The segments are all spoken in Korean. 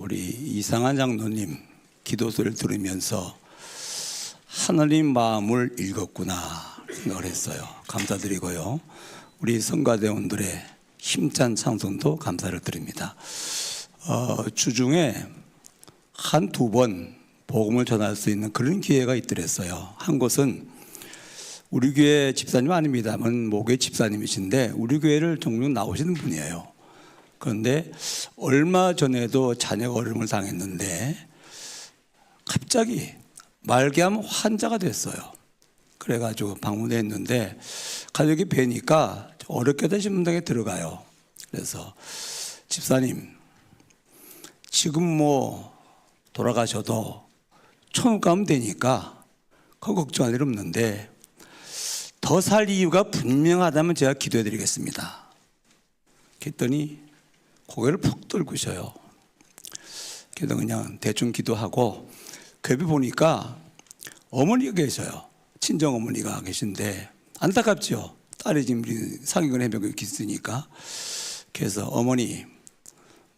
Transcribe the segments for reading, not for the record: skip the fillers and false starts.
우리 이상한 장로님 기도소리를 들으면서 하나님 마음을 읽었구나 생각을 했어요. 감사드리고요. 우리 성가대원들의 힘찬 찬송도 감사를 드립니다. 주중에 한 두 번 복음을 전할 수 있는 그런 기회가 있더랬어요. 한 곳은 우리 교회 집사님 아닙니다만 모교회 집사님이신데 우리 교회를 종종 나오시는 분이에요. 그런데 얼마 전에도 자녀가 어려움을 당했는데 갑자기 말기암 환자가 됐어요. 그래가지고 방문했는데 가족이 뵈니까 어렵게 신문당에 들어가요. 그래서 집사님 지금 뭐 돌아가셔도 천국 가면 되니까 그거 걱정할 일 없는데 더 살 이유가 분명하다면 제가 기도해 드리겠습니다. 그랬더니 고개를 푹 들고셔요. 그래서 그냥 대충 기도하고 그 옆에 보니까 어머니가 계셔요. 친정 어머니가 계신데 안타깝죠. 딸이 지금 상위권 해병에 있으니까. 그래서 어머니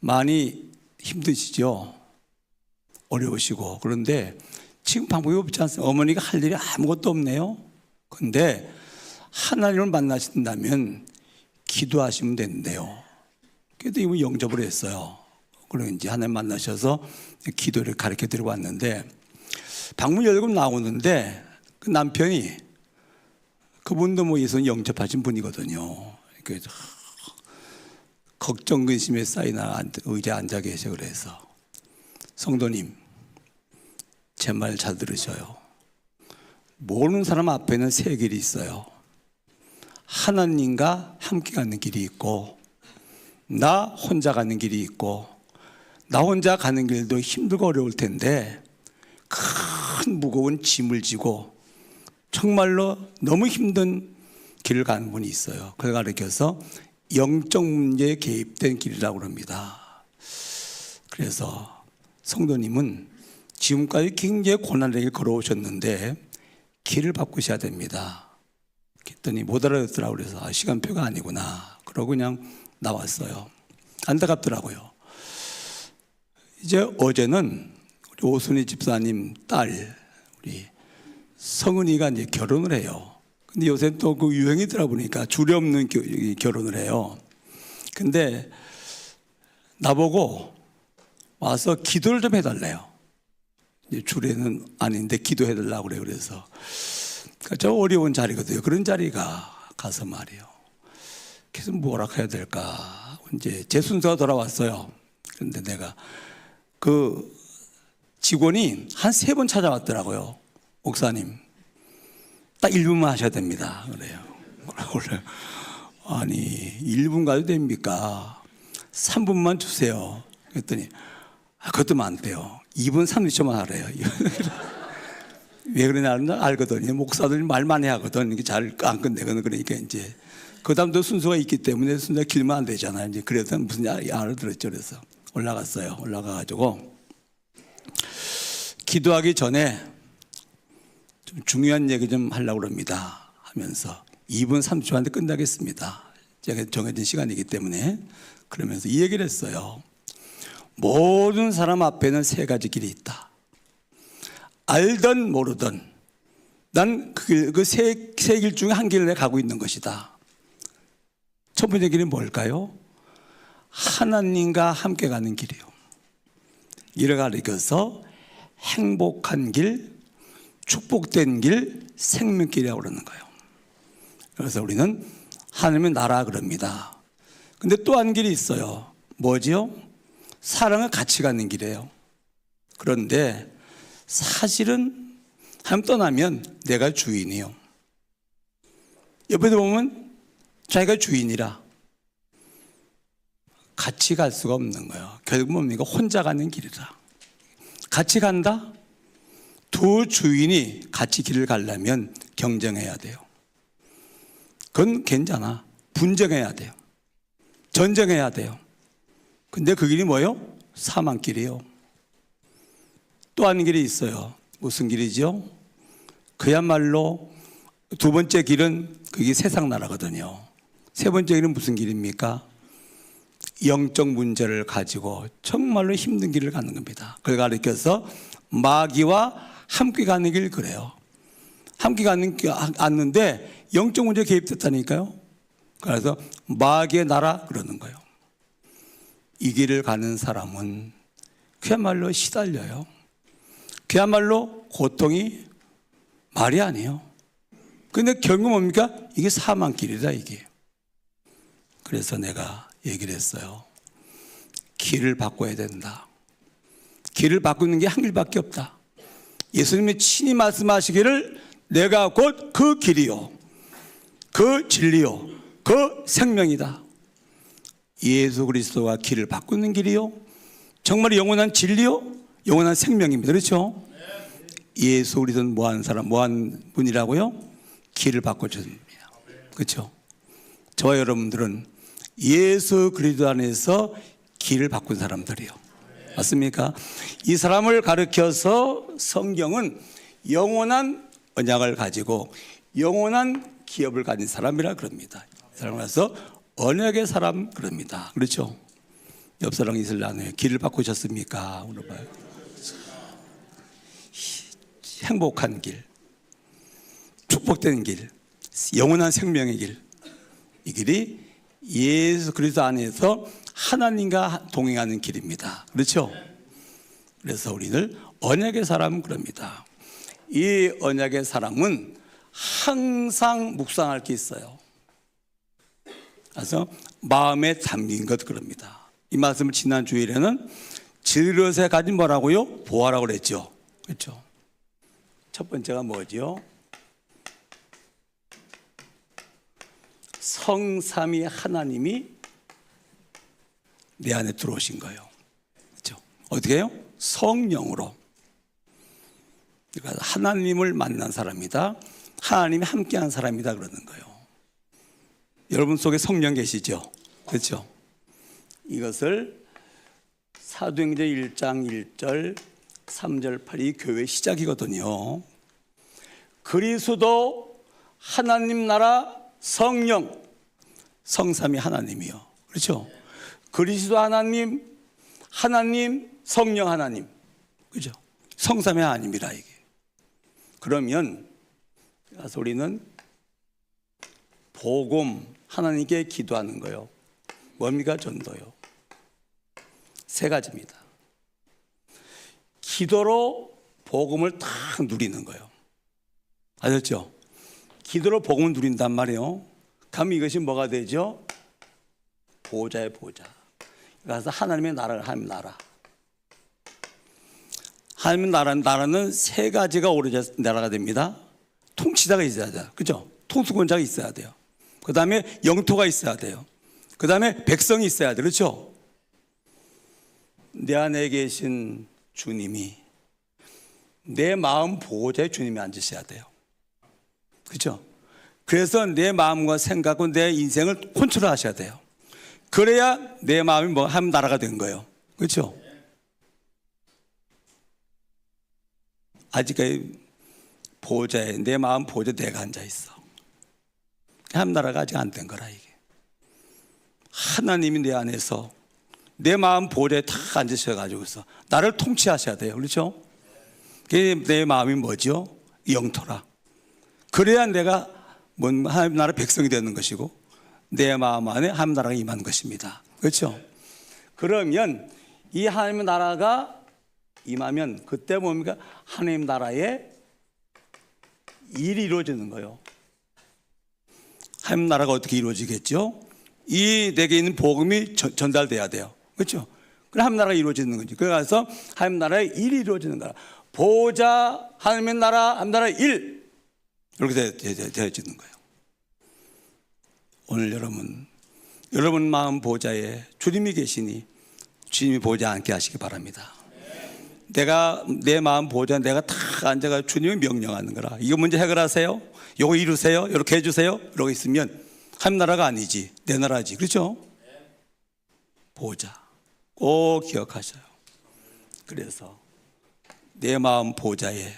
많이 힘드시죠. 어려우시고. 그런데 지금 방법이 없지 않습니까? 어머니가 할 일이 아무것도 없네요. 근데 하나님을 만나신다면 기도하시면 된대요. 그래도 이분 영접을 했어요. 그리고 이제 하나님 만나셔서 기도를 가르쳐 드리고 왔는데 방문 열고 나오는데 그 남편이 그분도 뭐 예수님 영접하신 분이거든요. 그래서 걱정 근심에 쌓이나 의자에 앉아 계셔. 그래서 성도님 제 말 잘 들으셔요. 모르는 사람 앞에는 세 길이 있어요. 하나님과 함께 가는 길이 있고 나 혼자 가는 길이 있고 나 혼자 가는 길도 힘들고 어려울 텐데 큰 무거운 짐을 지고 정말로 너무 힘든 길을 가는 분이 있어요. 그걸 가르쳐서 영적 문제에 개입된 길이라고 합니다. 그래서 성도님은 지금까지 굉장히 고난의 길 걸어오셨는데 길을 바꾸셔야 됩니다. 그랬더니 못 알아듣더라고요. 그래서 시간표가 아니구나. 그러고 그냥 나왔어요. 안타깝더라고요. 이제 어제는 우리 오순희 집사님 딸 우리 성은이가 이제 결혼을 해요. 근데 요새 또 그 유행이더라 보니까 주례 없는 결혼을 해요. 근데 나보고 와서 기도를 좀 해달래요. 이제 주례는 아닌데 기도해달라고 그래요. 그래서 저 어려운 자리거든요. 그런 자리가 가서 말이에요. 그래서 뭐라 해야 될까? 이제 제 순서가 돌아왔어요. 그런데 내가 그 직원이 한 3번 찾아왔더라고요. 목사님, 딱 1분만 하셔야 됩니다. 그래요. 원래 아니 1분 가도 됩니까? 3분만 주세요. 그랬더니 그것도 많대요. 2분 30초만 하래요. 왜 그러냐는 알거든요. 목사들이 말 많이 하거든. 이게 잘 안 끝내거든. 그러니까 이제 그 다음도 순서가 있기 때문에 순서가 길면 안 되잖아요. 이제 그래서 무슨 알아들었죠. 그래서 올라갔어요. 올라가가지고 기도하기 전에 좀 중요한 얘기 좀 하려고 합니다. 하면서 2분 30초 안에 끝나겠습니다. 제가 정해진 시간이기 때문에 그러면서 이 얘기를 했어요. 모든 사람 앞에는 3가지 길이 있다. 알든 모르든 난 그 세 길 중에 한 길을 가고 있는 것이다. 첫 번째 길이 뭘까요? 하나님과 함께 가는 길이요. 이를 가리켜서 행복한 길, 축복된 길, 생명길이라고 그러는 거예요. 그래서 우리는 하나님의 나라 그럽니다. 근데 또 한 길이 있어요. 뭐지요? 사랑을 같이 가는 길이에요. 그런데 사실은 하나님 떠나면 내가 주인이요. 옆에도 보면 자기가 주인이라 같이 갈 수가 없는 거예요. 결국 뭡니까? 혼자 가는 길이라. 같이 간다? 두 주인이 같이 길을 가려면 경쟁해야 돼요. 그건 괜찮아. 분쟁해야 돼요. 전쟁해야 돼요. 근데 그 길이 뭐예요? 사망길이에요. 또 한 길이 있어요. 무슨 길이죠? 그야말로 두 번째 길은 그게 세상 나라거든요. 세 번째 길은 무슨 길입니까? 영적 문제를 가지고 정말로 힘든 길을 가는 겁니다. 그걸 가리켜서 마귀와 함께 가는 길 그래요. 함께 가는 길 않는데 영적 문제에 개입됐다니까요. 그래서 마귀의 나라 그러는 거예요. 이 길을 가는 사람은 그야말로 시달려요. 그야말로 고통이 말이 아니에요. 근데 결국 뭡니까? 이게 사망길이다 이게. 그래서 내가 얘기를 했어요. 길을 바꿔야 된다. 길을 바꾸는 게 한 길밖에 없다. 예수님이 친히 말씀하시기를 내가 곧 그 길이요 그 진리요 그 생명이다. 예수 그리스도가 길을 바꾸는 길이요 정말 영원한 진리요 영원한 생명입니다. 그렇죠? 예수 그리스도는 뭐하는 사람, 뭐하는 분이라고요? 길을 바꿔주십니다. 그렇죠? 저와 여러분들은 예수 그리스도 안에서 길을 바꾼 사람들이요. 맞습니까? 이 사람을 가르쳐서 성경은 영원한 언약을 가지고 영원한 기업을 가진 사람이라 그럽니다. 이 사람을 가서 언약의 사람 그럽니다. 그렇죠? 옆 사람 있을 나누에 길을 바꾸셨습니까? 물어봐요. 행복한 길, 축복되는 길, 영원한 생명의 길, 이 길이 예수 그리스도 안에서 하나님과 동행하는 길입니다. 그렇죠? 그래서 우리는 언약의 사람 그럽니다. 이 언약의 사람은 항상 묵상할 게 있어요. 그래서 마음에 담긴 것 그럽니다. 이 말씀을 지난 주일에는 지르릇에 가진 뭐라고요? 보화라고 그랬죠. 그렇죠? 첫 번째가 뭐죠? 성삼위 하나님이 내 안에 들어오신 거예요. 그렇죠? 어떻게 해요? 성령으로. 그러니까 하나님을 만난 사람이다. 하나님이 함께한 사람이다 그러는 거예요. 여러분 속에 성령 계시죠? 그렇죠? 이것을 사도행전 1장 1절 3절 8이 교회 시작이거든요. 그리스도 하나님 나라 성령 성삼위 하나님이요. 그렇죠? 그리스도 하나님, 하나님, 성령 하나님. 그죠? 성삼위 하나님이라 이게. 그러면 그래서 우리는 복음 하나님께 기도하는 거요. 뭡니까? 전도요. 세 가지입니다. 기도로 복음을 딱 누리는 거예요. 아셨죠? 기도로 복음을 누린단 말이에요. 그럼 이것이 뭐가 되죠? 보좌의 보좌. 그래서 하나님의 나라를 하나님 나라. 하나님의 나라는 세 가지가 오르자 나라가 됩니다. 통치자가 있어야 돼요. 그죠? 통수권자가 있어야 돼요. 그 다음에 영토가 있어야 돼요. 그 다음에 백성이 있어야 돼요. 그렇죠? 내 안에 계신 주님이 내 마음 보호자의 주님이 앉으셔야 돼요. 그렇죠? 그래서 내 마음과 생각과 내 인생을 컨트롤 하셔야 돼요. 그래야 내 마음이 뭐 한 나라가 된 거예요. 그렇죠? 아직까지 보호자에 내 마음 보호자 내가 앉아 있어. 한 나라가 아직 안 된 거라 이게. 하나님이 내 안에서 내 마음 보호자에 탁 앉으셔가지고서 나를 통치하셔야 돼요. 그렇죠? 내 마음이 뭐죠? 영토라. 그래야 내가 하나님 나라 백성이 되는 것이고 내 마음 안에 하나님 나라가 임하는 것입니다. 그렇죠? 그러면 이 하나님 나라가 임하면 그때 뭡니까? 하나님 나라의 일이 이루어지는 거예요. 하나님 나라가 어떻게 이루어지겠죠? 이 내게 있는 복음이 전달돼야 돼요. 그렇죠? 그럼 하나님 나라가 이루어지는 거죠. 그래서 하나님 나라의 일이 이루어지는 거라. 보호자 하나님의 나라, 하나님 나라의 일 이렇게 되어지는 거예요. 오늘 여러분 마음 보호자에 주님이 계시니 주님이 보호지 않게 하시기 바랍니다. 내가 내 마음 보호자 내가 다 앉아가 주님이 명령하는 거라. 이거 문제 해결하세요. 이거 이루세요. 이렇게 해주세요. 이러고 있으면 하나님 나라가 아니지 내 나라지. 그렇죠? 보호자 꼭 기억하셔요. 그래서 내 마음 보호자에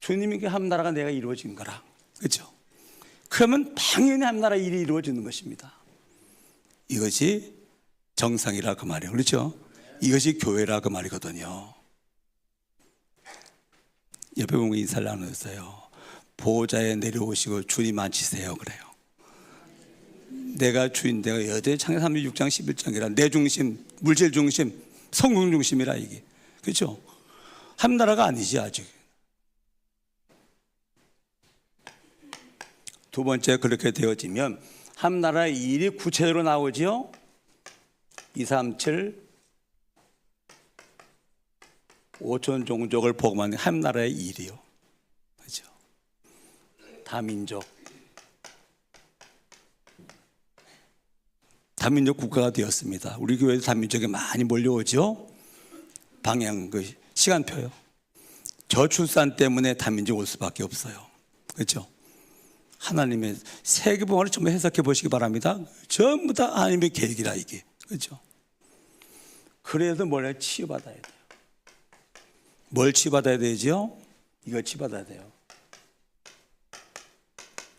주님이 하나님 나라가 내가 이루어진 거라. 그렇죠? 그러면 당연히 하나님 나라 일이 이루어지는 것입니다. 이것이 정상이라 그 말이에요. 그렇죠? 이것이 교회라 그 말이거든요. 옆에 보면 인사를 나눴어요. 보호자에 내려오시고 주님 앉히세요. 그래요. 내가 주인데가 여전히 창세기 36장 11장이라 내 중심, 물질 중심, 성공 중심이라 이게. 그렇죠? 한 나라가 아니지 아직. 두 번째 그렇게 되어지면 한 나라의 일이 구체적으로 나오지요. 2, 3, 7 5천 종족을 복음하는 한 나라의 일이요. 그렇죠? 다민족 국가가 되었습니다. 우리 교회에 다민족이 많이 몰려오죠. 방향 그 시간표요. 저출산 때문에 다민족 올 수밖에 없어요. 그렇죠? 하나님의 세계복음을 좀 해석해 보시기 바랍니다. 전부 다 하나님의 계획이라 이게. 그렇죠? 그래도 뭘 치유받아야 돼요. 뭘 치유받아야 되죠? 이거 치유받아야 돼요.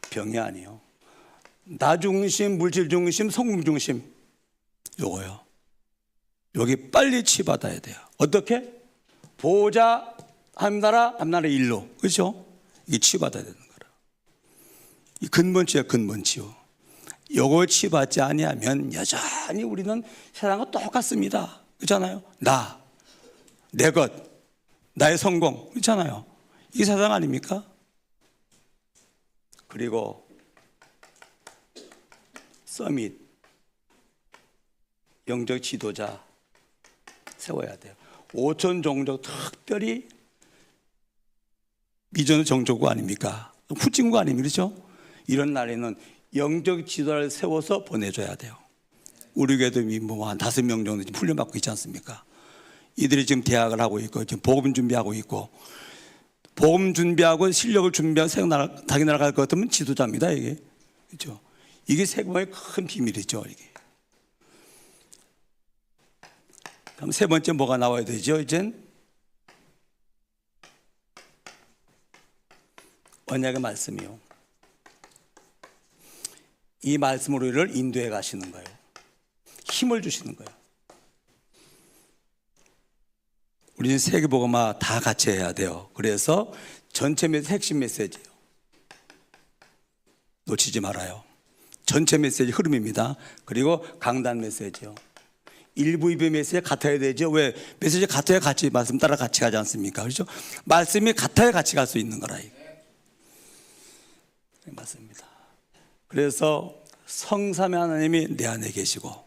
병이 아니요. 나 중심, 물질 중심, 성공 중심. 요거요. 여기 빨리 치유받아야 돼요. 어떻게? 보호자 한 나라 일로. 그렇죠? 이게 치유받아야 되는 거라. 이 근본 치유야, 근본 치유. 요걸 치유받지 아니하면 여전히 우리는 세상과 똑같습니다. 그렇잖아요? 내 것, 나의 성공. 그렇잖아요? 이게 세상 아닙니까? 그리고 서밋 영적 지도자 세워야 돼요. 5천 종족 특별히 미전 정조국 아닙니까? 후진국 아닙니까? 그렇죠? 이런 날에는 영적 지도자를 세워서 보내줘야 돼요. 우리 교회도 한 5명 정도 지금 훈련받고 있지 않습니까? 이들이 지금 대학을 하고 있고 지금 복음 준비하고 있고 복음 준비하고 실력을 준비하고 자기 나라 갈 것 같으면 지도자입니다. 이게 그렇죠? 이게 세계복음의 큰 비밀이죠. 이게. 그럼 세 번째 뭐가 나와야 되죠? 이젠 언약의 말씀이요. 이 말씀으로 우리를 인도해 가시는 거예요. 힘을 주시는 거예요. 우리는 세계복음화 다 같이 해야 돼요. 그래서 전체 핵심 메시지예요. 놓치지 말아요. 전체 메시지 흐름입니다. 그리고 강단 메시지요. 1부, 2부 메시지 같아야 되죠. 왜? 메시지 같아야 같이 말씀 따라 같이 가지 않습니까? 그렇죠? 말씀이 같아야 같이 갈 수 있는 거라. 맞습니다. 그래서 성삼위 하나님이 내 안에 계시고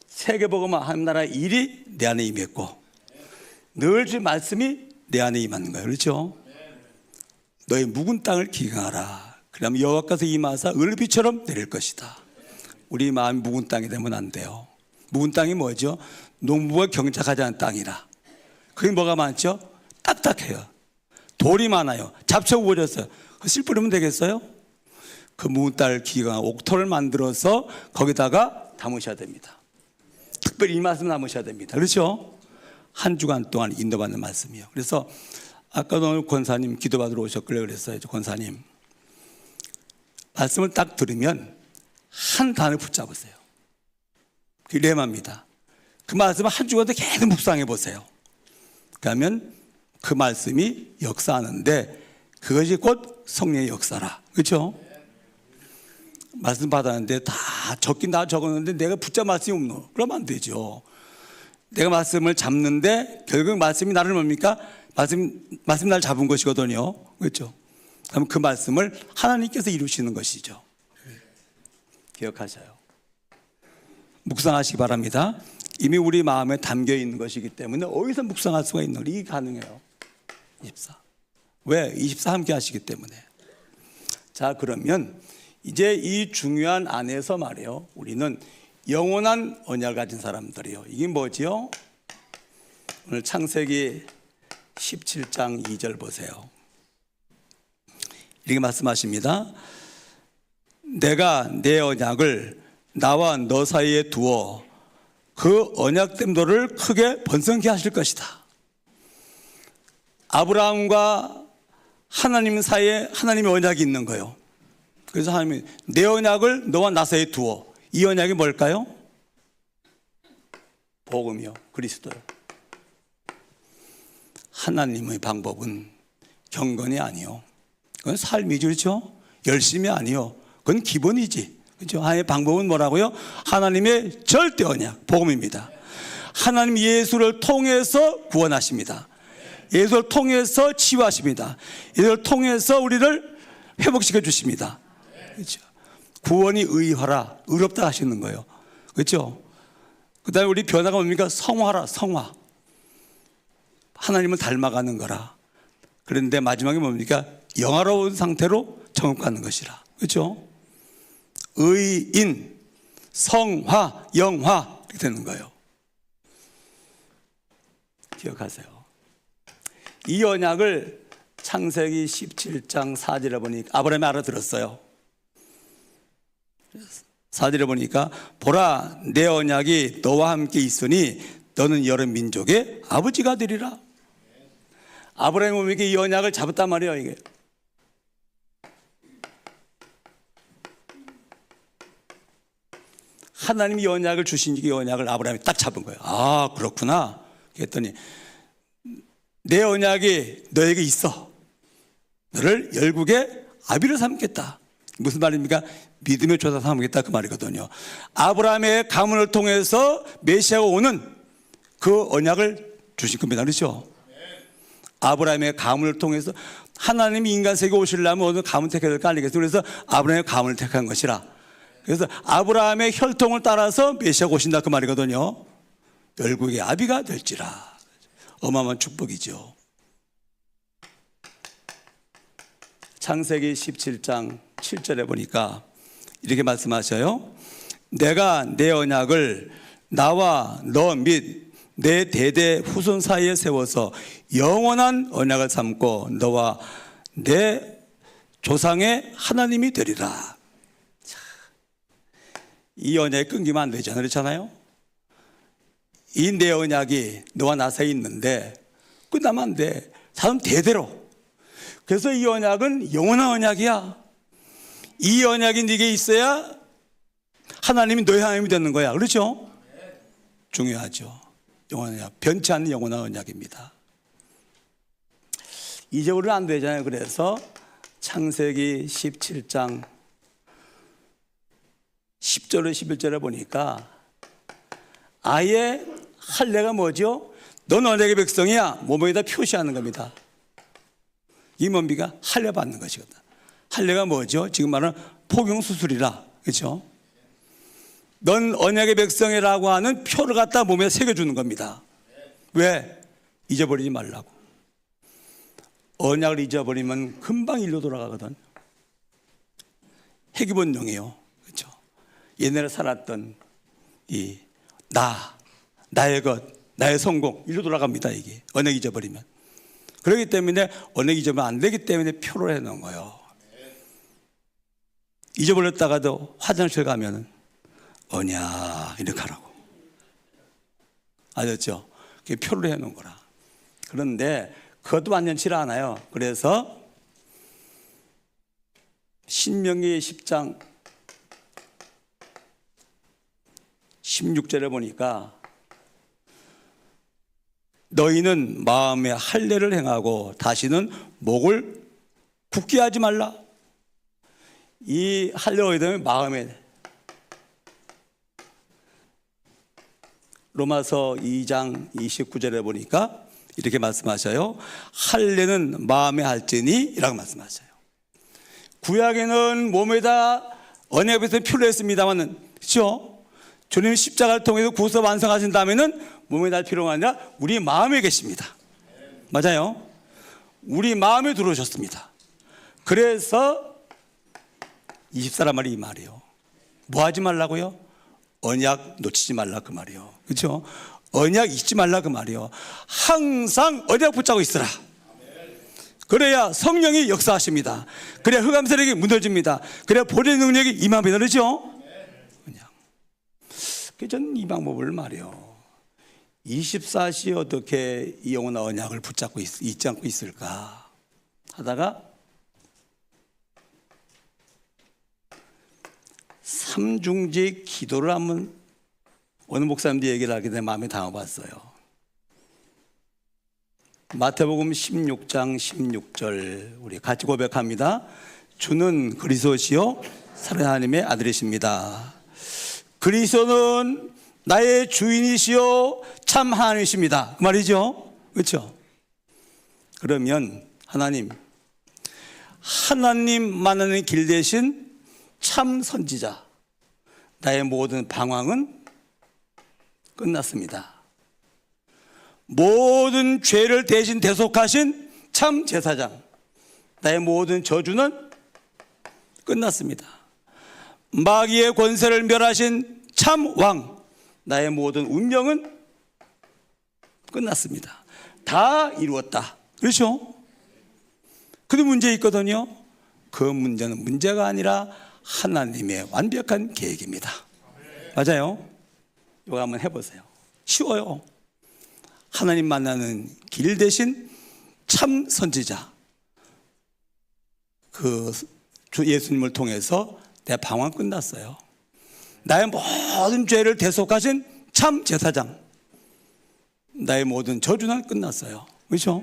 세계복음화 한 나라의 일이 내 안에 임했고 늘 주 말씀이 내 안에 임하는 거예요. 그렇죠? 너의 묵은 땅을 기경하라. 그러면 여호와께서 임하사 을비처럼 내릴 것이다. 우리 마음이 묵은 땅이 되면 안 돼요. 묵은 땅이 뭐죠? 농부가 경작하지 않은 땅이라. 그게 뭐가 많죠? 딱딱해요. 돌이 많아요. 잡초 우거졌어요. 씨 뿌리면 되겠어요? 그 묵은 땅을 기경하고 옥토를 만들어서 거기다가 담으셔야 됩니다. 특별히 이 말씀 담으셔야 됩니다. 그렇죠? 한 주간 동안 인도받는 말씀이요. 그래서 아까도 오늘 권사님 기도받으러 오셨길래 그랬어요. 권사님 말씀을 딱 들으면 한 단을 붙잡으세요. 그게 레마입니다. 그 말씀을 한 주간 계속 묵상해 보세요. 그러면 그 말씀이 역사하는데 그것이 곧 성령의 역사라. 그렇죠? 말씀 받았는데 다 적긴 다 적었는데 내가 붙잡을 말씀이 없노. 그러면 안 되죠. 내가 말씀을 잡는데 결국 말씀이 나를 뭡니까? 말씀 날 잡은 것이거든요. 그렇죠? 그럼 그 말씀을 하나님께서 이루시는 것이죠. 기억하셔요. 묵상하시기 바랍니다. 이미 우리 마음에 담겨 있는 것이기 때문에 어디서 묵상할 수가 있는 거 이게 가능해요. 24. 왜? 24 함께 하시기 때문에. 자, 그러면 이제 이 중요한 안에서 말이에요. 우리는 영원한 언약을 가진 사람들이요. 이게 뭐지요? 오늘 창세기 17장 2절 보세요. 이렇게 말씀하십니다. 내가 내 언약을 나와 너 사이에 두어 그 언약된 도를 크게 번성케 하실 것이다. 아브라함과 하나님 사이에 하나님의 언약이 있는 거예요. 그래서 하나님이 내 언약을 너와 나 사이에 두어. 이 언약이 뭘까요? 복음이요, 그리스도요. 하나님의 방법은 경건이 아니요, 그건 삶이죠, 그렇죠? 열심이 아니요, 그건 기본이지, 그렇죠? 하나님의 방법은 뭐라고요? 하나님의 절대 언약, 복음입니다. 하나님 예수를 통해서 구원하십니다. 예수를 통해서 치유하십니다. 예수를 통해서 우리를 회복시켜 주십니다. 그렇죠? 구원이 의화라, 의롭다 하시는 거예요. 그렇죠? 그 다음에 우리 변화가 뭡니까? 성화라, 성화. 하나님을 닮아가는 거라. 그런데 마지막에 뭡니까? 영화로운 상태로 천국 가는 것이라. 그렇죠? 의인, 성화, 영화 이렇게 되는 거예요. 기억하세요. 이 언약을 창세기 17장 4절에 보니까 아브라함이 알아들었어요. 4절에 보니까 보라, 내 언약이 너와 함께 있으니 너는 여러 민족의 아버지가 되리라. 아브라함이 뭡니까? 이 언약을 잡았단 말이에요. 이게 하나님이 이 언약을 주신 이 언약을 아브라함이 딱 잡은 거예요. 아, 그렇구나. 그랬더니 내 언약이 너에게 있어. 너를 열국의 아비로 삼겠다. 무슨 말입니까? 믿음의 조사 삼겠다, 그 말이거든요. 아브라함의 가문을 통해서 메시아가 오는 그 언약을 주신 겁니다. 그렇죠? 아브라함의 가문을 통해서 하나님이 인간 세계에 오시려면 어느 가문 택해야 될 거 아니겠어요? 그래서 아브라함의 가문을 택한 것이라. 그래서 아브라함의 혈통을 따라서 메시아가 오신다, 그 말이거든요. 열국의 아비가 될지라. 어마어마한 축복이죠. 창세기 17장 7절에 보니까 이렇게 말씀하셔요. 내가 내 언약을 나와 너 및 내 대대 후손 사이에 세워서 영원한 언약을 삼고 너와 내 조상의 하나님이 되리라. 이 언약이 끊기면 안 되잖아요, 그렇잖아요? 이 내 언약이 너와 나 사이에 있는데 끝나면 안 돼. 사람 대대로. 그래서 이 언약은 영원한 언약이야. 이 언약이 네게 있어야 하나님이 너의 하나님이 되는 거야. 그렇죠? 중요하죠. 영원한 언약, 변치 않는 영원한 언약입니다. 잊어버리면 안 되잖아요. 그래서 창세기 17장 10절에 11절에 보니까 아예 할례가 뭐죠? 넌 언약의 백성이야. 몸에다 표시하는 겁니다. 이 뭡니까? 할례 받는 것이거든. 할례가 뭐죠? 지금 말하는 포경수술이라. 그렇죠? 넌 언약의 백성이라고 하는 표를 갖다 몸에 새겨주는 겁니다. 왜? 잊어버리지 말라고. 언약을 잊어버리면 금방 일로 돌아가거든. 핵기본용이에요. 그렇죠? 옛날에 살았던 이 나의 것, 나의 성공 일로 돌아갑니다. 이게 언약 잊어버리면. 그렇기 때문에 언약 잊어버리면 안 되기 때문에 표를 해놓은 거예요. 잊어버렸다가도 화장실 가면은 언약 이렇게 하라고. 아셨죠? 그게 표를 해놓은 거라. 그런데 그것도 완전치 않아요. 그래서 신명기 10장 16절에 보니까 너희는 마음에 할례를 행하고 다시는 목을 굳게 하지 말라. 이 할례가 되면 마음에, 로마서 2장 29절에 보니까 이렇게 말씀하셔요. 할례는 마음에 할지니 라고 말씀하셔요. 구약에는 몸에다 언약에서 표를 했습니다만, 그렇죠? 주님 십자가를 통해서 구속 완성하신 다음에는 몸에 날 필요가 아니라 우리 마음에 계십니다. 맞아요. 우리 마음에 들어오셨습니다. 그래서 24란 말이 이 말이에요. 뭐 하지 말라고요? 언약 놓치지 말라 그 말이에요. 그렇죠? 언약 잊지 말라 그 말이에요. 항상 언약 붙잡고 있으라. 그래야 성령이 역사하십니다. 그래야 흑암 세력이 무너집니다. 그래야 보혈의 능력이 임합니다. 그렇죠? 그래서 저는 이 방법을 말이에요. 24시 어떻게 이 영원한 언약을 붙잡고 잊지 않고 있을까 하다가 삼중직 기도를 한번 오늘 목사님들 얘기를 하게 돼 마음이 담아봤어요. 마태복음 16장 16절 우리 같이 고백합니다. 주는 그리스도시요 살아있는 하나님의 아들이십니다. 그리스도는 나의 주인이시요 참 하나님이십니다. 그 말이죠. 그렇죠? 그러면 하나님 만나는 길 대신 참 선지자, 나의 모든 방황은 끝났습니다. 모든 죄를 대신 대속하신 참 제사장, 나의 모든 저주는 끝났습니다. 마귀의 권세를 멸하신 참 왕, 나의 모든 운명은 끝났습니다. 다 이루었다. 그렇죠? 근데 문제 있거든요. 그 문제는 문제가 아니라 하나님의 완벽한 계획입니다. 맞아요? 이거 한번 해보세요. 쉬워요. 하나님 만나는 길 대신 참 선지자, 그 주 예수님을 통해서 내 방황 끝났어요. 나의 모든 죄를 대속하신 참 제사장, 나의 모든 저주는 끝났어요. 그렇죠?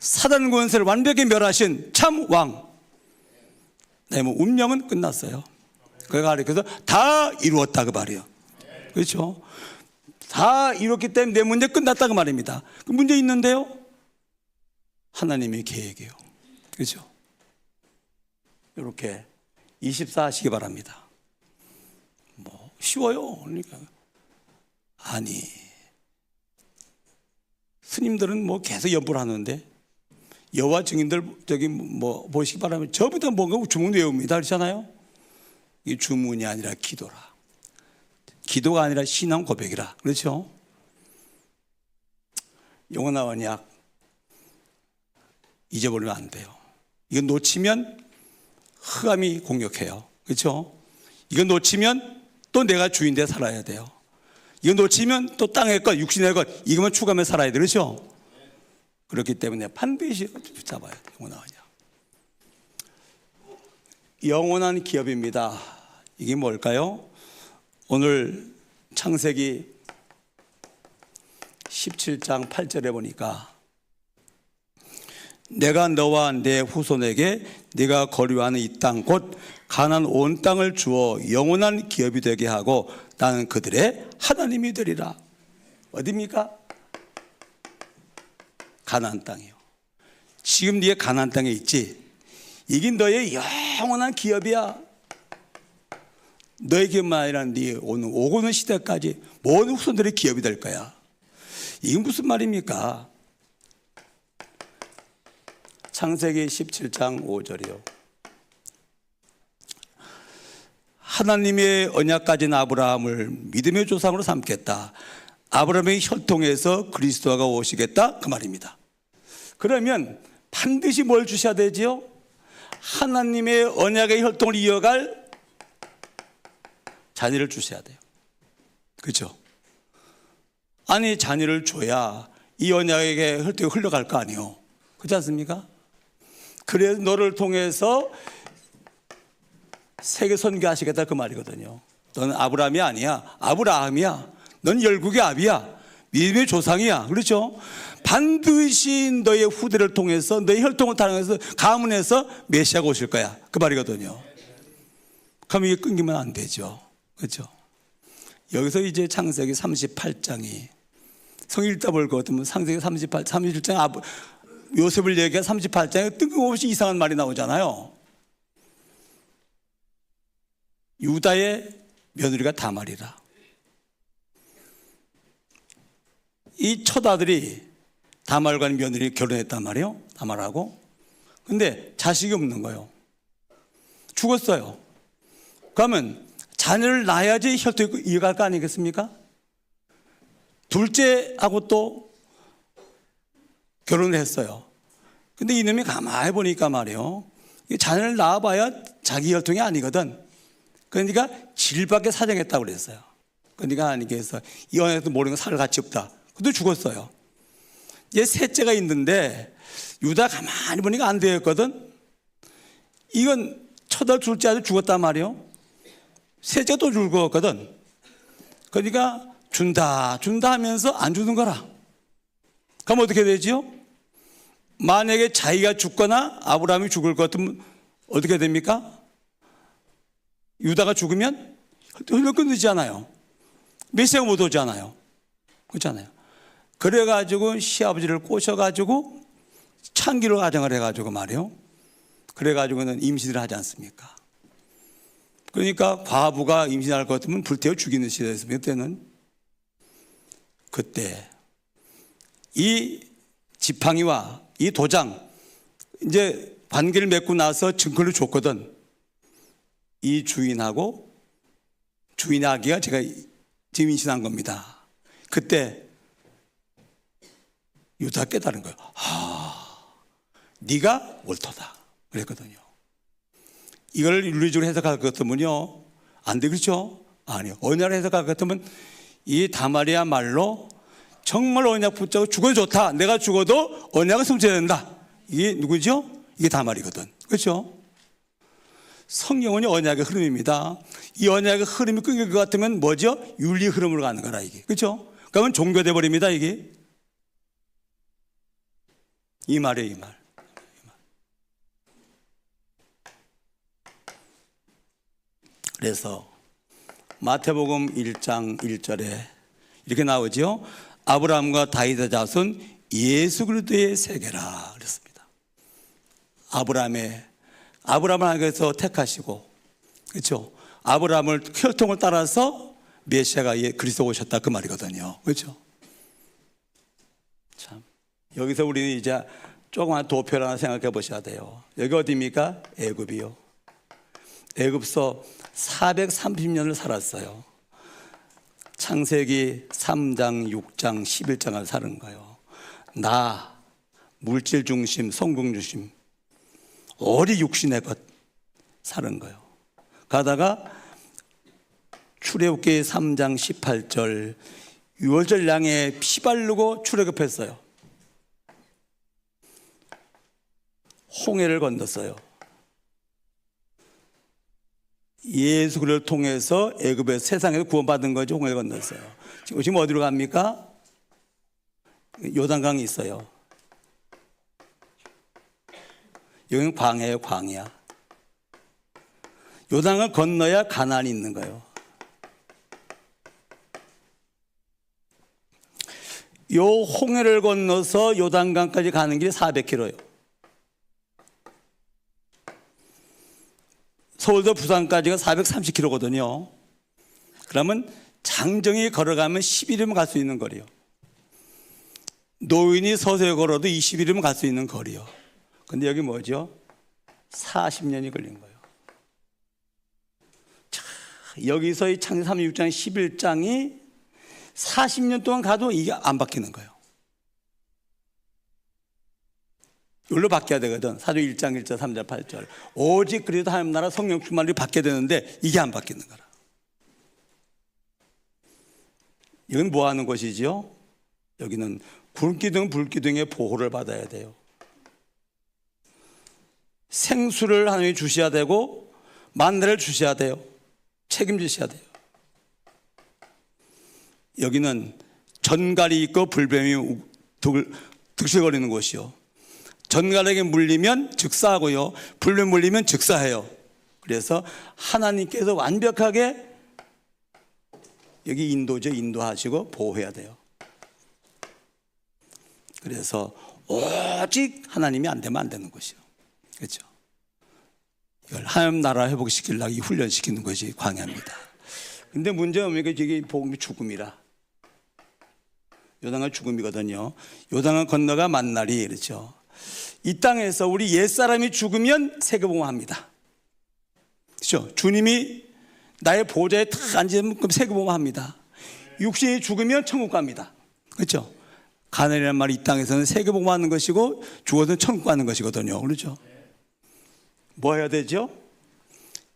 사단 권세를 완벽히 멸하신 참 왕, 나의 운명은 끝났어요. 그가 그래서 다 이루었다 그 말이에요. 그렇죠? 다 이뤘기 때문에 내 문제 끝났다 그 말입니다. 그 문제 있는데요, 하나님의 계획이에요. 그렇죠? 이렇게 24 하시기 바랍니다. 뭐 쉬워요. 그러니까 아니, 스님들은 뭐 계속 연불 하는데 여호와 증인들 저기 뭐 보시기 바라면 저부터 뭔가 주문 외웁니다. 그렇잖아요. 이 주문이 아니라 기도라. 기도가 아니라 신앙 고백이라. 그렇죠? 영원한 언약 잊어버리면 안 돼요. 이거 놓치면 흑암이 공격해요. 그렇죠? 이거 놓치면 또 내가 주인 돼 살아야 돼요. 이거 놓치면 또 땅의 것, 육신의 것, 이것만 추구하며 살아야 돼. 그렇죠? 그렇기 때문에 반드시 붙잡아야 돼요. 영원한 언약. 영원한 기업입니다. 이게 뭘까요? 오늘 창세기 17장 8절에 보니까 내가 너와 내 후손에게 네가 거류하는 이 땅 곧 가나안 온 땅을 주어 영원한 기업이 되게 하고 나는 그들의 하나님이 되리라. 어디입니까? 가나안 땅이요. 지금 네가 가나안 땅에 있지? 이게 너의 영원한 기업이야. 너에게만 아니라 네 오고는 시대까지 모든 후손들의 기업이 될 거야. 이게 무슨 말입니까? 창세기 17장 5절이요. 하나님의 언약 가진 아브라함을 믿음의 조상으로 삼겠다. 아브라함의 혈통에서 그리스도가 오시겠다 그 말입니다. 그러면 반드시 뭘 주셔야 되지요? 하나님의 언약의 혈통을 이어갈 자녀를 주셔야 돼요. 그렇죠? 아니 자녀를 줘야 이 언약의 혈통이 흘러갈 거 아니에요. 그렇지 않습니까? 그래서 너를 통해서 세계 선교하시겠다 그 말이거든요. 너는 아브라함이 아니야. 아브라함이야. 넌 열국의 아비야. 믿음의 조상이야. 그렇죠? 반드시 너의 후대를 통해서 너의 혈통을 타령해서 가문에서 메시아가 오실 거야 그 말이거든요. 그럼 이게 끊기면 안 되죠. 그렇죠? 여기서 이제 창세기 38장이 성경 읽다 볼 것 같으면 창세기 37장 요셉을 얘기한 38장에 뜬금없이 이상한 말이 나오잖아요. 유다의 며느리가 다말이라. 이 첫 아들이 다말과 며느리 결혼했단 말이에요. 다말하고. 근데 자식이 없는 거예요. 죽었어요. 그러면 자녀를 낳아야지 혈통이 이어갈 거 아니겠습니까? 둘째하고 또 결혼을 했어요. 근데 이놈이 가만히 보니까 말이에요. 자녀를 낳아봐야 자기 혈통이 아니거든. 그러니까 질밖에 사정했다고 그랬어요. 그러니까 하나님께서 이 언약도 모르는 건 살 가치 없다. 그것도 죽었어요. 얘 셋째가 있는데 유다 가만히 보니까 안 되었거든. 이건 첫날 둘째 아들 죽었단 말이에요. 셋째가 또 죽었거든. 그러니까 준다 준다 하면서 안 주는 거라. 그럼 어떻게 되죠? 만약에 자기가 죽거나 아브라함이 죽을 것 같으면 어떻게 됩니까? 유다가 죽으면 흘러 끊이지 않아요. 메시아가 못 오지 않아요. 그렇잖아요. 그래가지고 시아버지를 꼬셔가지고 창기로 가정을 해가지고 말이요. 그래가지고는 임신을 하지 않습니까? 그러니까 과부가 임신할 것 같으면 불태워 죽이는 시대였습니다. 그때는. 그때 이 지팡이와 이 도장 이제 관계를 맺고 나서 증거를 줬거든. 이 주인하고 주인의 아기가 제가 지금 임신한 겁니다. 그때 유다가 깨달은 거예요. 네가 옳도다 그랬거든요. 이걸 윤리적으로 해석할 것 같으면요 안 돼, 그렇죠? 아니요. 언약을 해석할 것 같으면 이 다말이야말로 정말 언약 붙잡고 죽어도 좋다. 내가 죽어도 언약을 성취해야 된다. 이게 누구죠? 이게 다말이거든. 그렇죠? 성경은 언약의 흐름입니다. 이 언약의 흐름이 끊길 것 같으면 뭐죠? 윤리 흐름으로 가는 거라 이게. 그렇죠? 그러면 종교돼 버립니다 이게. 이 말이에요, 이 말. 그래서 마태복음 1장 1절에 이렇게 나오죠. 아브라함과 다윗의 자손 예수 그리스도의 세계라 그랬습니다. 아브라함을 하나님께서 택하시고, 그렇죠? 아브라함을 혈통을 따라서 메시아가 그리스도 오셨다 그 말이거든요. 그렇죠? 참 여기서 우리는 이제 조그만 도표를 하나 생각해 보셔야 돼요. 여기 어디입니까? 애굽이요. 애굽서 430년을 살았어요. 창세기 3장, 6장, 11장을 사는 거예요. 나, 물질 중심, 성공 중심, 오리 육신의 것 사는 거예요. 가다가 출애굽기 3장 18절 유월절 양에 피 바르고 출애굽했어요. 홍해를 건넜어요. 예수 그리스도를 통해서 애굽의 세상에서 구원받은 거죠. 홍해를 건넜어요. 지금 어디로 갑니까? 요단강이 있어요. 여기는 광야예요, 광야. 요단강을 건너야 가나안이 있는 거예요. 요 홍해를 건너서 요단강까지 가는 길이 400km예요. 서울도 부산까지가 430km거든요. 그러면 장정히 걸어가면 10일이면 갈 수 있는 거리요. 노인이 서서히 걸어도 20일이면 갈 수 있는 거리요. 근데 여기 뭐죠? 40년이 걸린 거예요. 자, 여기서 이 창세기 36장 11장이 40년 동안 가도 이게 안 바뀌는 거예요. 여기로 바뀌어야 되거든. 사도 1장 1절 3절 8절 오직 그리스도 하나님 나라 성령 충만이 바뀌어야 되는데 이게 안 바뀌는 거라. 이건 뭐 하는 것이지요? 여기는 굴기둥 불기둥의 보호를 받아야 돼요. 생수를 하나님이 주셔야 되고 만나를 주셔야 돼요. 책임지셔야 돼요. 여기는 전갈이 있고 불뱀이 득실거리는 곳이요. 전갈에게 물리면 즉사하고요, 불뱀 물리면 즉사해요. 그래서 하나님께서 완벽하게 여기 인도죠. 인도하시고 보호해야 돼요. 그래서 오직 하나님이 안 되면 안 되는 것이요. 그렇죠? 이걸 하나님 나라 회복시키려고 이 훈련시키는 것이 광야입니다. 근데 문제가 뭡니까? 이게 복음이 죽음이라. 요단강 죽음이거든요. 요단강 건너가 만날이, 그렇죠? 이 땅에서 우리 옛사람이 죽으면 세계복음합니다. 그렇죠? 주님이 나의 보좌에 탁 앉으면 세계복음합니다. 육신이 죽으면 천국 갑니다. 그렇죠? 가난이라는 말이 이 땅에서는 세계복음하는 것이고 죽어서는 천국 가는 것이거든요. 그렇죠? 뭐 해야 되죠?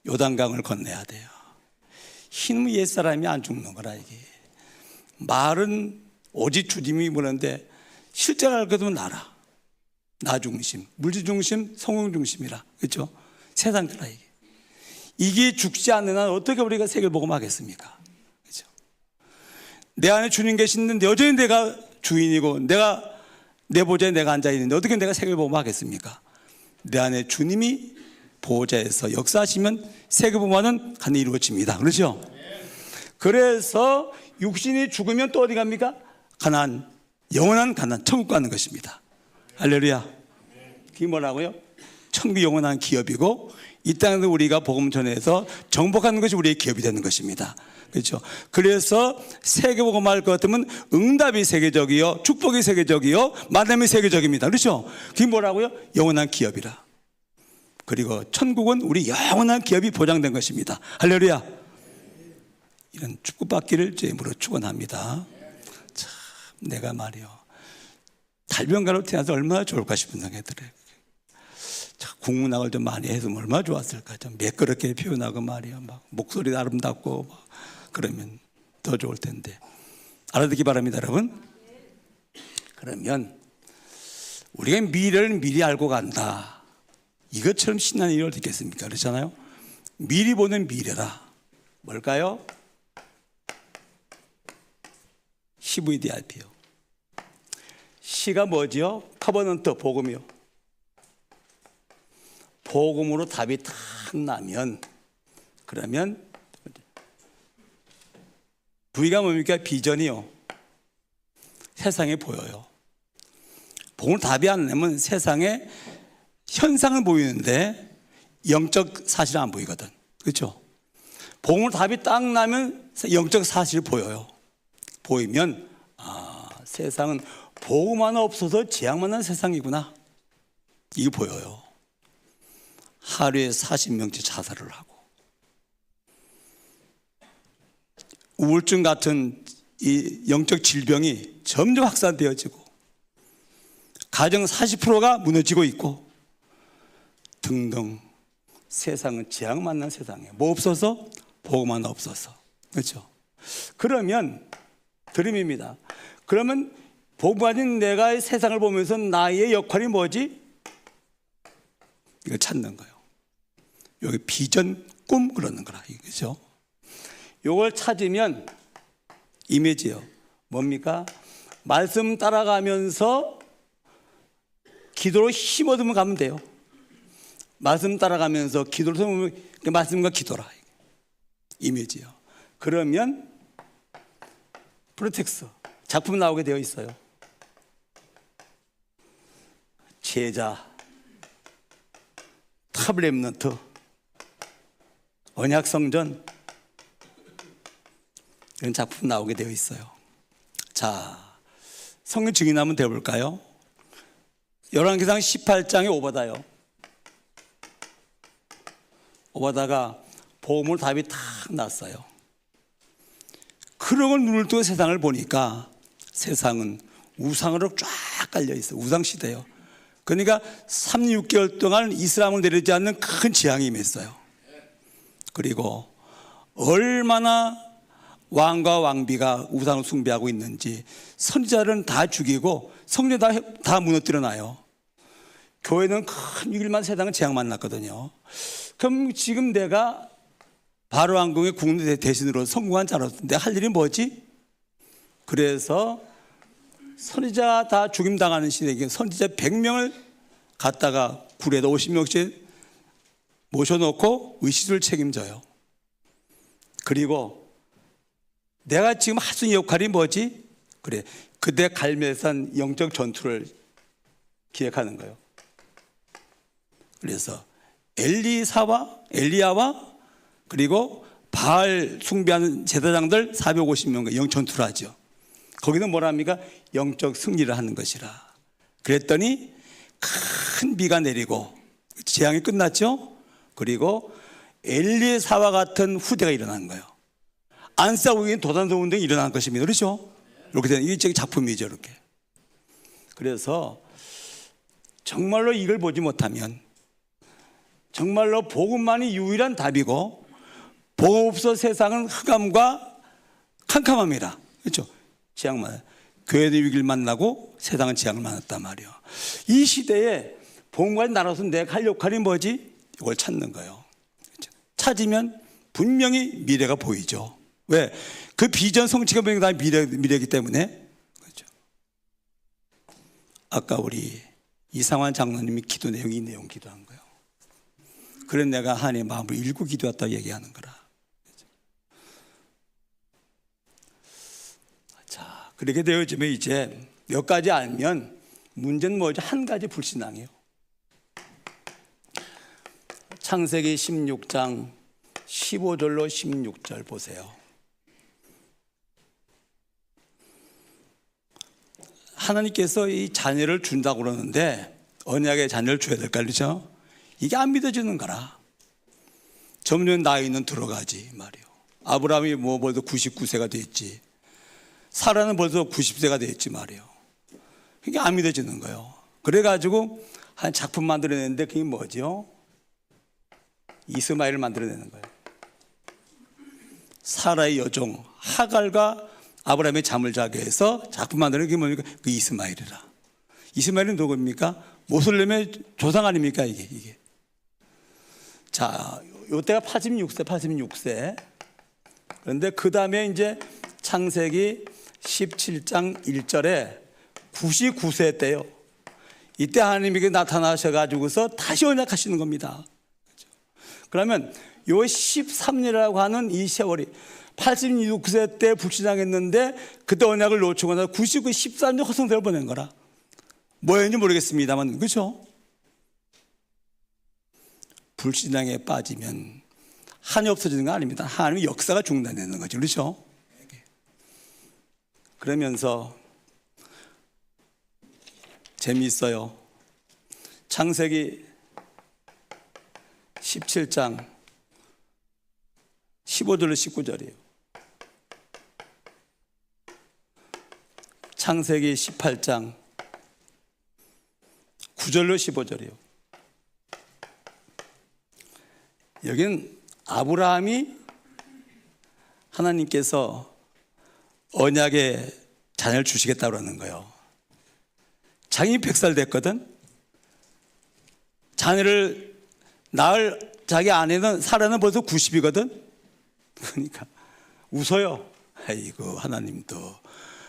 요단강을 건너야 돼요. 흰 옛사람이 안 죽는 거라. 이게 말은 오직 주님이 보는데 실제로 알 것은 나라, 나 중심, 물질 중심, 성공 중심이라. 그렇죠? 세상이라. 이게 죽지 않는 한 어떻게 우리가 세계를 복음하겠습니까? 그렇죠? 내 안에 주님 계시는데 여전히 내가 주인이고 내 보좌에 내가 앉아 있는데 어떻게 내가 세계복음을 하겠습니까? 내 안에 주님이 보좌에서 역사하시면 세계복음화는 가능히 이루어집니다. 그렇죠? 그래서 육신이 죽으면 또 어디 갑니까? 가나안, 영원한 가나안, 천국 가는 것입니다. 할렐루야. 그게 뭐라고요? 천국 영원한 기업이고 이 땅에서 우리가 복음 전해서 정복하는 것이 우리의 기업이 되는 것입니다. 그렇죠? 그래서 세계복음 할 것 같으면 응답이 세계적이요, 축복이 세계적이요, 만남이 세계적입니다. 그렇죠? 그게 뭐라고요? 영원한 기업이라. 그리고 천국은 우리 영원한 기업이 보장된 것입니다. 할렐루야. 이런 축복받기를 제 힘으로 축원합니다. 참 내가 말이요, 달변가로 태어나서 얼마나 좋을까 싶은 생각이 들어요. 국문학을 좀 많이 했으면 얼마나 좋았을까. 좀 매끄럽게 표현하고 말이야, 막 목소리도 아름답고 막 그러면 더 좋을 텐데. 알아듣기 바랍니다, 여러분. 그러면 우리가 미래를 미리 알고 간다, 이것처럼 신나는 일이 어디 있겠습니까? 그렇잖아요. 미리 보는 미래라. 뭘까요? CVDRP요. C가 뭐지요? 커버넌트, 복음이요. 복음으로 답이 탁 나면, 그러면 V가 뭡니까? 비전이요. 세상에 보여요. 복음으로 답이 안 나면 세상에 현상은 보이는데 영적 사실은 안 보이거든. 그렇죠? 복음으로 답이 딱 나면 영적 사실이 보여요. 보이면 세상은 복음 하나 없어서 재앙만 난 세상이구나, 이게 보여요. 하루에 40명째 자살을 하고 우울증 같은 이 영적 질병이 점점 확산되어지고 가정 40%가 무너지고 있고 등등, 세상은 재앙 만난 세상이에요. 뭐 없어서? 복음 하나 없어서. 그렇죠? 그러면 드림입니다. 그러면 복음 가진 내가 세상을 보면서 나의 역할이 뭐지? 이걸 찾는 거예요. 여기 비전, 꿈 그러는 거라, 이거죠. 이걸 찾으면 이미지요. 뭡니까? 말씀 따라가면서 기도로 힘 얻으면 가면 돼요. 말씀 따라가면서 기도로 세우면 그 말씀과 기도라, 이미지요. 그러면 프로텍스 작품 나오게 되어 있어요. 제자, 타블렘넌트, 언약성전, 이런 작품 나오게 되어 있어요. 자, 성경 증인 한번 되어볼까요? 열왕기상 18장에 오바다요. 오바다가 복음으로 답이 탁 났어요. 그러고 눈을 뜨고 세상을 보니까 세상은 우상으로 쫙 깔려 있어요. 우상 시대요. 그러니까 3, 6개월 동안 이슬람을 내리지 않는 큰 재앙이 임했어요. 그리고 얼마나 왕과 왕비가 우상을 숭배하고 있는지 선지자들은 다 죽이고 성전 다 무너뜨려 놔요. 교회는 큰 위기만, 세상은 재앙 만났거든요. 그럼 지금 내가 바로 왕궁의 국내 대신으로 성공한 자로서 내가 할 일이 뭐지? 그래서 선지자 다 죽임당하는 시대에 선지자 100명을 갖다가 굴에다 50명씩 모셔놓고 의식을 책임져요. 그리고 내가 지금 할 수 있는 역할이 뭐지? 그래, 그때 갈멜산 영적 전투를 기획하는 거예요. 그래서 엘리야와 그리고 바알 숭배하는 제사장들 450명과 영 전투를 하죠. 거기는 뭐라 합니까? 영적 승리를 하는 것이라. 그랬더니 큰 비가 내리고 재앙이 끝났죠. 그리고 엘리사와 같은 후대가 일어나는 거예요. 안 싸우기엔 도단성 운동이 일어난 것입니다. 그렇죠? 이렇게 되는 일적인 작품이죠. 이렇게. 그래서 정말로 이걸 보지 못하면 정말로 복음만이 유일한 답이고 복음 없어 세상은 흑암과 캄캄함이라. 그렇죠? 재앙만, 교회의 위기를 만나고 세상은 재앙을 만났단 말이에요. 이 시대에 복음과 나눠서 내가 할 역할이 뭐지? 이걸 찾는 거예요. 그렇죠? 찾으면 분명히 미래가 보이죠. 왜? 그 비전 성취가 다 미래이기 때문에. 그렇죠. 아까 우리 이상환 장로님이 기도 내용이 이 내용 기도한 거예요. 그래서 내가 하나님의 마음을 읽고 기도했다고 얘기하는 거라. 자, 그렇게 되어지면 이제 몇 가지 알면 문제는 뭐죠? 한 가지 불신앙이에요. 창세기 16장 15절로 16절 보세요. 하나님께서 이 자녀를 준다고 그러는데 언약의 자녀를 줘야 될까 그렇죠? 이게 안 믿어지는 거라. 점점 나이는 들어가지 말이요. 아브라함이 뭐 벌써 99세가 됐지. 사라는 벌써 90세가 됐지 말이요. 그게 안 믿어지는 거예요. 그래가지고 한 작품 만들어냈는데 그게 뭐죠? 이스마엘을 만들어내는 거예요. 사라의 여종 하갈과 아브라함의 잠을 자게 해서 작품 만드는 게 뭡니까? 그 이스마엘이라. 이스마엘은 누구입니까? 모슬렘의 조상 아닙니까? 이게. 자, 요때가 86세. 그런데 그 다음에 이제 창세기 17장 1절에 99세 때요. 이때 하나님에게 나타나셔가지고서 다시 언약하시는 겁니다. 그러면 요 13년이라고 하는 이 세월이 86세 때 불신앙했는데 그때 언약을 놓치고 나서 99, 13년 허송세를 보낸 거라. 뭐였는지 모르겠습니다만 그렇죠? 불신앙에 빠지면 한이 없어지는 거 아닙니다. 하나님의 역사가 중단되는 거죠. 그렇죠? 그러면서 재미있어요. 창세기 17장 15절로 19절이에요. 창세기 18장 9절로 15절이에요. 여기는 아브라함이 하나님께서 언약의 자녀를 주시겠다고 그러는 거예요. 자기 100살 됐거든. 자녀를 낳을 자기 아내는 사라는 벌써 90이거든. 그러니까 웃어요. 아이고 하나님도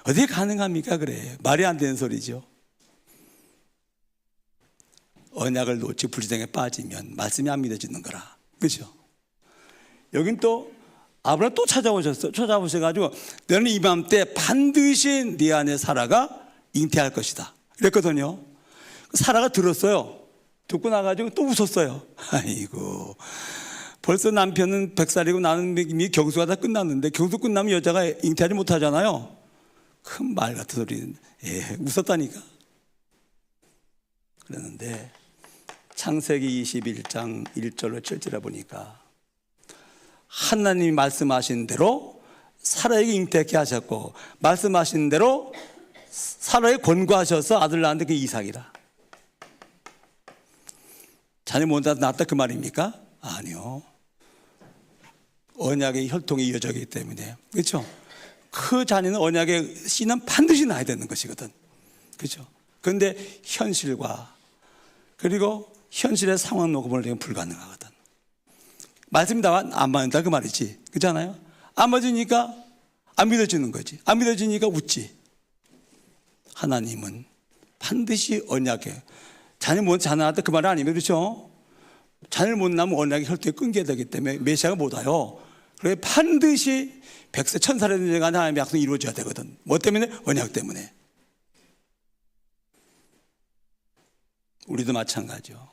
어떻게 가능합니까? 그래 말이 안 되는 소리죠. 언약을 놓치고 불신앙에 빠지면 말씀이 안 믿어지는 거라. 그렇죠? 여긴 또 아브라함 또 찾아오셔가지고 너는 이맘때 반드시 네 아내 사라가 잉태할 것이다 그랬거든요. 사라가 들었어요. 듣고 나가지고 또 웃었어요. 아이고 벌써 남편은 100살이고 나는 이미 경수가 다 끝났는데 경수 끝나면 여자가 잉태하지 못하잖아요. 큰 말 같은 소리. 웃었다니까. 그랬는데 창세기 21장 1절로 7절에 보니까 하나님이 말씀하신 대로 사라에게 잉태케 하셨고 말씀하신 대로 사라에 권고하셔서 아들 낳았는데 그게 이삭이라. 자녀 못 낳았다 그 말입니까? 아니요. 언약의 혈통이 이어져기 때문에. 그렇죠? 그 자녀는 언약의 씨는 반드시 낳아야 되는 것이거든. 그렇죠? 그런데 현실과 그리고 현실의 상황 놓고 보는 건 불가능하거든. 말씀이 다 안 맞는다 그 말이지. 그렇잖아요? 안 맞으니까 안 믿어지는 거지. 안 믿어지니까 웃지. 하나님은 반드시 언약에 자녀 못 낳았다 그 말은 아니면 그렇죠? 자녀를 못 낳으면 언약의 혈통이 끊겨야 되기 때문에 메시아가 못 와요. 그래 반드시 100세 1000살에 되는 간에 하나님의 약속이 이루어져야 되거든. 뭐 때문에? 언약 때문에. 우리도 마찬가지요.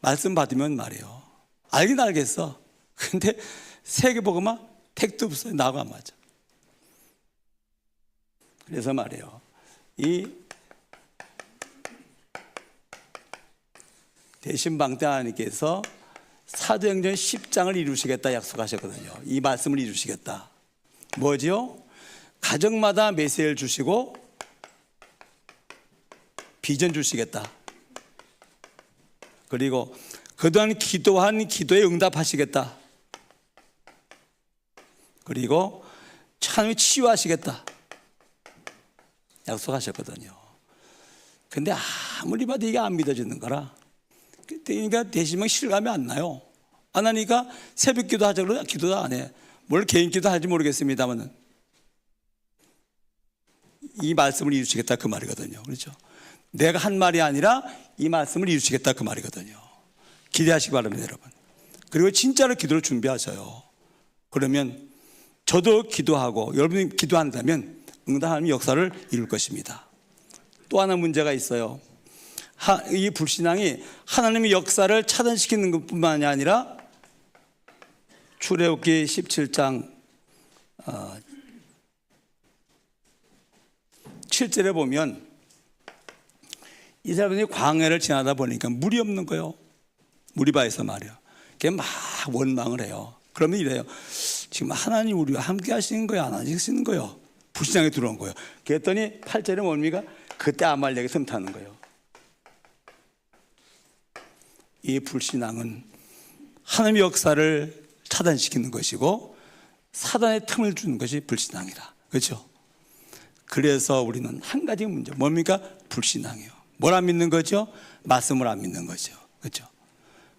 말씀 받으면 말이에요. 알긴 알겠어. 근데 세계복음은 택도 없어요. 나하고 안 맞아. 그래서 말이에요. 이 대신방 때 하나님께서 사도행전 10장을 이루시겠다 약속하셨거든요. 이 말씀을 이루시겠다. 뭐지요? 가정마다 메시지를 주시고 비전 주시겠다. 그리고 그동안 기도한 기도에 응답하시겠다. 그리고 찬양을 치유하시겠다. 약속하셨거든요. 근데 아무리 봐도 이게 안 믿어지는 거라. 그러니까 대신방 실감이 안 나요. 안 하니까 새벽 기도 하자고 기도도 안 해. 뭘 개인기도 할지 모르겠습니다만 이 말씀을 이루시겠다 그 말이거든요. 그렇죠? 내가 한 말이 아니라 이 말씀을 이루시겠다 그 말이거든요. 기대하시기 바랍니다, 여러분. 그리고 진짜로 기도를 준비하셔요. 그러면 저도 기도하고 여러분이 기도한다면 응답하는 역사를 이룰 것입니다. 또 하나 문제가 있어요. 이 불신앙이 하나님의 역사를 차단시키는 것뿐만이 아니라 출애굽기 17장 7절에 보면 이스라엘이 광야를 지나다 보니까 물이 없는 거예요. 무리바에서 말이야. 그게 막 원망을 해요. 그러면 이래요. 지금 하나님 우리와 함께 하시는 거야, 안 하시는 거예요? 불신앙이 들어온 거예요. 그랬더니 8절에 뭡니까? 그때 아말렉이 틈타는 거예요. 이 불신앙은 하나님의 역사를 차단시키는 것이고 사단의 틈을 주는 것이 불신앙이라. 그렇죠? 그래서 우리는 한 가지 문제, 뭡니까? 불신앙이에요. 뭘 안 믿는 거죠? 말씀을 안 믿는 거죠. 그렇죠?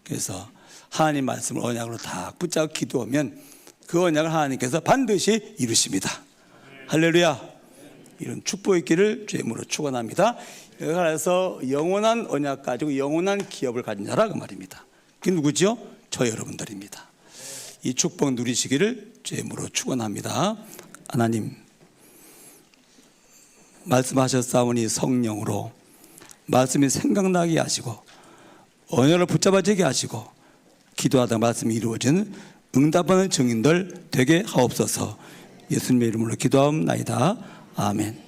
그래서 하나님 말씀을 언약으로 다 붙잡고 기도하면 그 언약을 하나님께서 반드시 이루십니다. 할렐루야. 이런 축복의 길을 주의 이름으로 축원합니다. 그래서 영원한 언약 가지고 영원한 기업을 가진 자라 그 말입니다. 그게 누구죠? 저 여러분들입니다. 이 축복 누리시기를 주의 이름으로 축원합니다. 하나님 말씀하셨사오니 성령으로 말씀이 생각나게 하시고 언약을 붙잡아지게 하시고 기도하다 말씀이 이루어지는 응답하는 증인들 되게 하옵소서. 예수님의 이름으로 기도하옵나이다. 아멘.